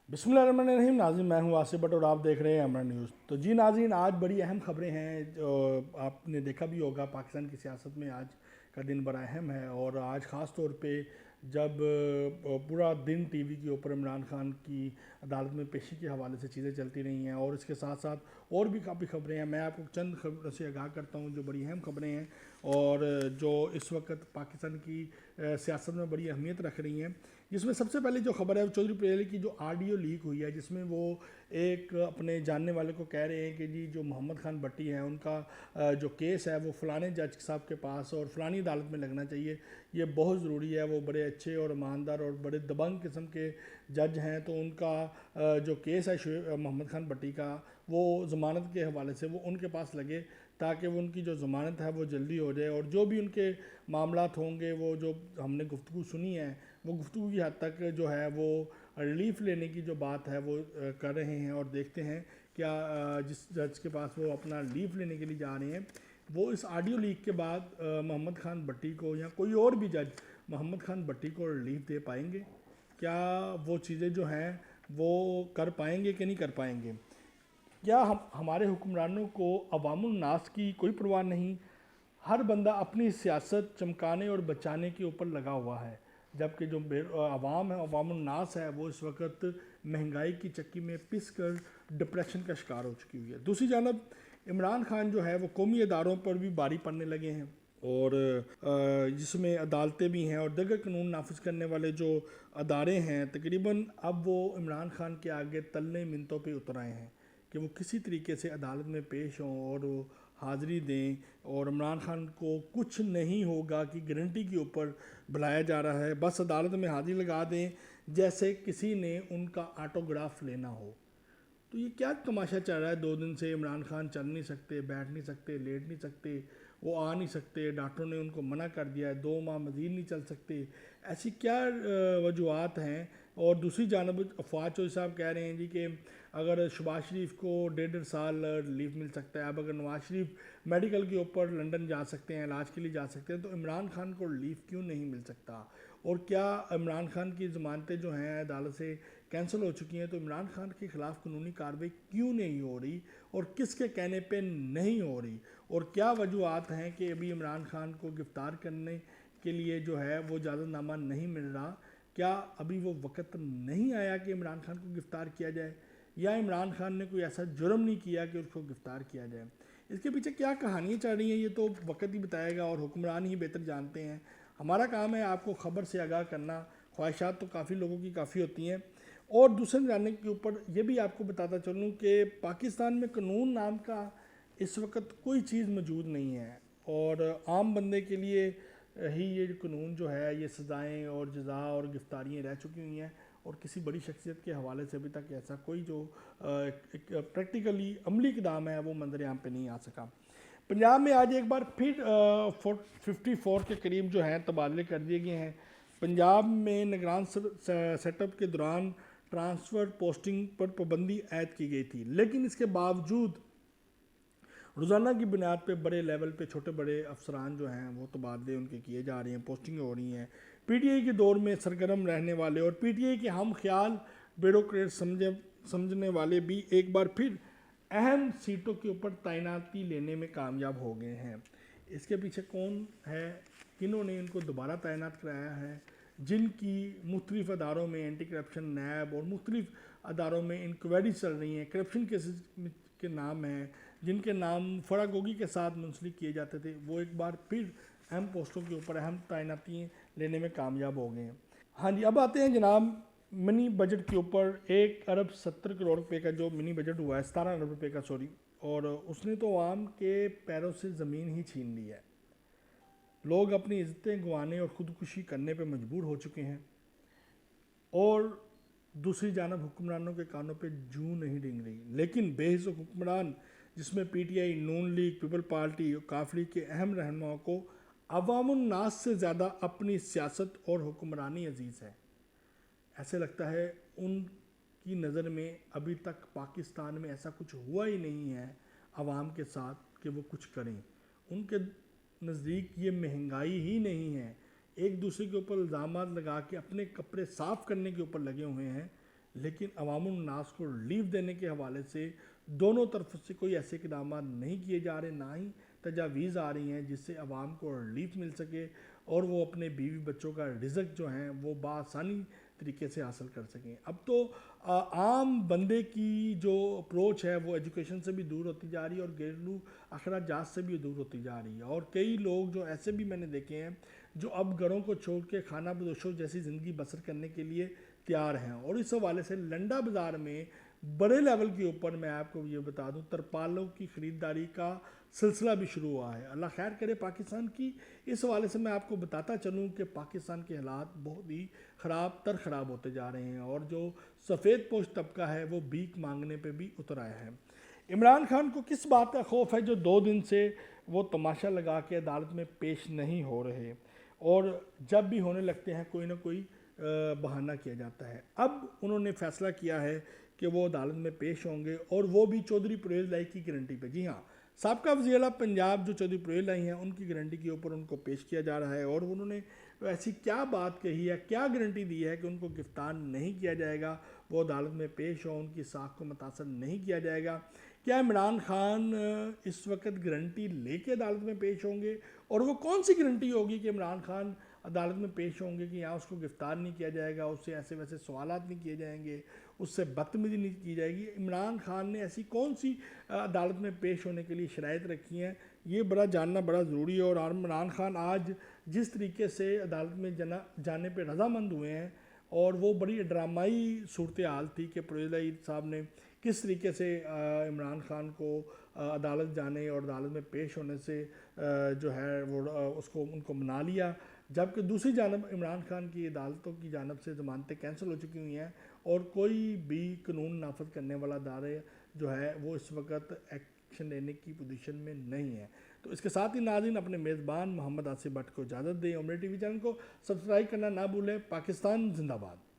बिस्मिल्लाहिर्रहमानिर्रहीम। नाज़रीन, मैं हूं आसिफ भट्ट और आप देख रहे हैं अमरा न्यूज़। तो जी नाज़रीन, आज बड़ी अहम खबरें हैं जो आपने देखा भी होगा। पाकिस्तान की सियासत में आज का दिन बड़ा अहम है और आज ख़ास तौर पे जब पूरा दिन टीवी के ऊपर इमरान खान की अदालत में पेशी के हवाले से चीज़ें चलती रही हैं और इसके साथ साथ और भी काफ़ी खबरें हैं। मैं आपको चंद खबरों से आगाह करता हूं जो बड़ी अहम खबरें हैं और जो इस वक्त पाकिस्तान की सियासत में बड़ी अहमियत रख रही हैं। जिसमें सबसे पहले जो खबर है चौधरी पटेल की जो ऑडियो लीक हुई है, जिसमें वो एक अपने जानने वाले को कह रहे हैं कि जी जो मोहम्मद खान भट्टी हैं उनका जो केस है वो फ़लाने जज साहब के पास और फ़लानी अदालत में लगना चाहिए, ये बहुत ज़रूरी है। वो बड़े अच्छे और ईमानदार और बड़े दबंग किस्म के जज हैं, तो उनका जो केस है मोहम्मद खान भट्टी का, वो ज़मानत के हवाले से वो उनके पास लगे ताकि वो उनकी जो ज़मानत है वो जल्दी हो जाए और जो भी उनके मामलात होंगे, वो जो हमने गुफ्तगू सुनी है वो गुफ्तगू की हद तक जो है वो रिलीफ लेने की जो बात है वो कर रहे हैं। और देखते हैं क्या जिस जज के पास वो अपना लीफ लेने के लिए जा रहे हैं वो इस ऑडियो लीक के बाद मोहम्मद खान भट्टी को या कोई और भी जज मोहम्मद खान भट्टी को रिलीफ दे पाएंगे। क्या वो चीज़ें जो हैं वो कर पाएंगे कि नहीं कर पाएंगे। क्या हम हमारे हुक्मरानों को अवामुल नास की कोई परवाह नहीं। हर बंदा अपनी सियासत चमकाने और बचाने के ऊपर लगा हुआ है, जबकि जो आवाम है, अवामुल नास है, वो इस वक्त महंगाई की चक्की में पिस कर डिप्रेशन का शिकार हो चुकी हुई है। दूसरी जानब इमरान खान जो है वो कौमी अदारों पर भी भारी पड़ने लगे हैं और जिसमें अदालतें भी हैं और दीगर कानून नाफिज करने वाले जो अदारे हैं, तकरीबन अब वो इमरान खान के आगे तलने मिनतों पे उतर आए हैं कि वो किसी तरीके से अदालत में पेश हों और वो हाज़िरी दें। और इमरान खान को कुछ नहीं होगा कि गारंटी के ऊपर बुलाया जा रहा है, बस अदालत में हाज़िरी लगा दें जैसे किसी ने उनका ऑटोग्राफ लेना हो। तो ये क्या तमाशा चल रहा है? 2 दिन से इमरान खान चल नहीं सकते, बैठ नहीं सकते, लेट नहीं सकते, वो आ नहीं सकते, डॉक्टरों ने उनको मना कर दिया है, 2 माह मज़ीद नहीं चल सकते। ऐसी क्या वजूहत हैं? और दूसरी जानब अफवाज चौधरी साहब कह रहे हैं जी कि अगर शहबाज शरीफ को 1.5 साल रिलीफ मिल सकता है, अब अगर नवाज शरीफ मेडिकल के ऊपर लंदन जा सकते हैं, इलाज के लिए जा सकते हैं, तो इमरान खान को रिलीफ क्यों नहीं मिल सकता? और क्या इमरान खान की ज़मानतें जो हैं अदालत से कैंसिल हो चुकी हैं, तो इमरान खान के ख़िलाफ़ कानूनी कार्रवाई क्यों नहीं हो रही और किसके कहने पे नहीं हो रही? और क्या वजूहत हैं कि अभी इमरान खान को गिरफ़्तार करने के लिए जो है वो इजाज़तनामा नहीं मिल रहा? क्या अभी वो वक्त नहीं आया कि इमरान खान को गिरफ़्तार किया जाए, या इमरान खान ने कोई ऐसा जुर्म नहीं किया कि उसको गिरफ़्तार किया जाए? इसके पीछे क्या कहानियाँ चल रही हैं ये तो वक्त ही बताएगा और हुक्मरान ही बेहतर जानते हैं। हमारा काम है आपको ख़बर से आगाह करना। ख्वाहिशात तो काफ़ी लोगों की काफ़ी होती हैं। और दूसरे जानने के ऊपर ये भी आपको बताता चलूँ कि पाकिस्तान में कानून नाम का इस वक्त कोई चीज़ मौजूद नहीं है और आम बंदे के लिए ही ये कानून जो है ये सज़ाएँ और जज़ा और गिरफ्तारियाँ रह चुकी हुई हैं और किसी बड़ी शख्सियत के हवाले से अभी तक ऐसा कोई जो एक प्रैक्टिकली अमली इक़दाम है वो मंजर आम पे नहीं आ सका। पंजाब में आज एक बार फिर 54 के करीब जो हैं तबादले कर दिए गए हैं। पंजाब में निगरान सेटअप के दौरान ट्रांसफ़र पोस्टिंग पर पाबंदी आयद की गई थी, लेकिन इसके बावजूद रोज़ाना की बुनियाद पे बड़े लेवल पे छोटे बड़े अफसरान जो हैं वो तबादले उनके किए जा रहे हैं, पोस्टिंग हो रही हैं। पीटीआई के दौर में सरगर्म रहने वाले और पीटीआई के हम ख्याल ब्यूरोक्रेट समझने वाले भी एक बार फिर अहम सीटों के ऊपर तैनाती लेने में कामयाब हो गए हैं। इसके पीछे कौन है, किन्होंने इनको दोबारा तैनात कराया है? जिनकी मुख्तलिफ़ अदारों में एंटी करप्शन नैब और मुख्तलिफ़ अदारों में इंक्वायरी चल रही हैं, करप्शन केसेस के नाम हैं, जिनके नाम फरागोगी के साथ मुंसलिक किए जाते थे, वो एक बार फिर अहम पोस्टों के ऊपर अहम तैनाती लेने में कामयाब हो गए हैं। हाँ जी, अब आते हैं जनाब मिनी बजट के ऊपर। 1 अरब 70 करोड़ रुपये का जो मिनी बजट हुआ है, 17 अरब रुपये का, सॉरी, और उसने तो आवाम के पैरों से ज़मीन ही छीन ली है। लोग अपनी इज्जतें गंवाने और ख़ुदकुशी करने पर मजबूर हो चुके हैं और दूसरी जानब हुक्मरानों के कानों पे जूं नहीं डिंग रही। लेकिन बेहिस हुक्मरान जिसमें पीटीआई, नून लीग, पीपल पार्टी और काफ लीग के अहम रहनुमाओं को अवामुन नास से ज़्यादा अपनी सियासत और हुक्मरानी अजीज़ है। ऐसे लगता है उनकी नज़र में अभी तक पाकिस्तान में ऐसा कुछ हुआ ही नहीं है आवाम के साथ कि वो कुछ करें। उनके नज़दीक ये महंगाई ही नहीं है, एक दूसरे के ऊपर इल्ज़ाम लगा के अपने कपड़े साफ़ करने के ऊपर लगे हुए हैं, لیکن عوام الناس کو ریلیف دینے کے حوالے سے دونوں طرف سے کوئی ایسے اقدامات نہیں کیے جا رہے، نہ ہی تجاویز آ رہی ہیں جس سے عوام کو ریلیف مل سکے اور وہ اپنے بیوی بچوں کا رزق جو ہیں وہ بآسانی طریقے سے حاصل کر سکیں۔ اب تو عام بندے کی جو اپروچ ہے وہ ایجوکیشن سے بھی دور ہوتی جا رہی ہے اور گھریلو اخراجات سے بھی دور ہوتی جا رہی ہے، اور کئی لوگ جو ایسے بھی میں نے دیکھے ہیں جو اب گھروں کو چھوڑ کے خانہ بدوشوں جیسی زندگی بسر کرنے کے لیے تیار ہیں۔ اور اس حوالے سے لنڈا بازار میں بڑے لیول کے اوپر میں آپ کو یہ بتا دوں ترپالوں کی خریداری کا سلسلہ بھی شروع ہوا ہے۔ اللہ خیر کرے پاکستان کی۔ اس حوالے سے میں آپ کو بتاتا چلوں کہ پاکستان کے حالات بہت ہی خراب ہوتے جا رہے ہیں، اور جو سفید پوش طبقہ ہے وہ بھیک مانگنے پہ بھی اتر آیا ہے۔ عمران خان کو کس بات کا خوف ہے جو 2 دن سے وہ تماشا لگا کے عدالت میں پیش نہیں ہو رہے، اور جب بھی ہونے لگتے ہیں کوئی نہ کوئی بہانہ کیا جاتا ہے۔ اب انہوں نے فیصلہ کیا ہے کہ وہ عدالت میں پیش ہوں گے، اور وہ بھی چودھری پرویز لائی کی گارنٹی پہ۔ جی ہاں، سابقہ وزیر اعلیٰ پنجاب جو چودھری پرویز لائی ہیں ان کی گارنٹی کے اوپر ان کو پیش کیا جا رہا ہے، اور انہوں نے ایسی کیا بات کہی ہے، کیا گارنٹی دی ہے کہ ان کو گرفتار نہیں کیا جائے گا، وہ عدالت میں پیش ہوں، ان کی ساکھ کو متاثر نہیں کیا جائے گا۔ کیا عمران خان اس وقت گارنٹی لے کے عدالت میں پیش ہوں گے، اور وہ کون سی گارنٹی ہوگی کہ عمران خان عدالت میں پیش ہوں گے کہ یہاں اس کو گرفتار نہیں کیا جائے گا، اس سے ایسے ویسے سوالات نہیں کیے جائیں گے، اس سے بدتمیزی نہیں کی جائے گی؟ عمران خان نے ایسی کون سی عدالت میں پیش ہونے کے لیے شرائط رکھی ہیں، یہ جاننا بڑا ضروری ہے۔ اور عمران خان آج جس طریقے سے عدالت میں جانے پہ رضامند ہوئے ہیں، اور وہ بڑی ڈرامائی صورتحال تھی کہ پرویز لائی صاحب نے کس طریقے سے عمران خان کو عدالت جانے اور عدالت میں پیش ہونے سے جو ہے وہ ان کو منا لیا، جبکہ دوسری جانب عمران خان کی عدالتوں کی جانب سے ضمانتیں کینسل ہو چکی ہوئی ہیں، اور کوئی بھی قانون نافذ کرنے والا ادارے جو ہے وہ اس وقت ایکشن لینے کی پوزیشن میں نہیں ہے۔ تو اس کے ساتھ ہی ناظرین اپنے میزبان محمد آصف بٹ کو اجازت دیں، اور میرے ٹی وی چینل کو سبسکرائب کرنا نہ بھولیں۔ پاکستان زندہ باد۔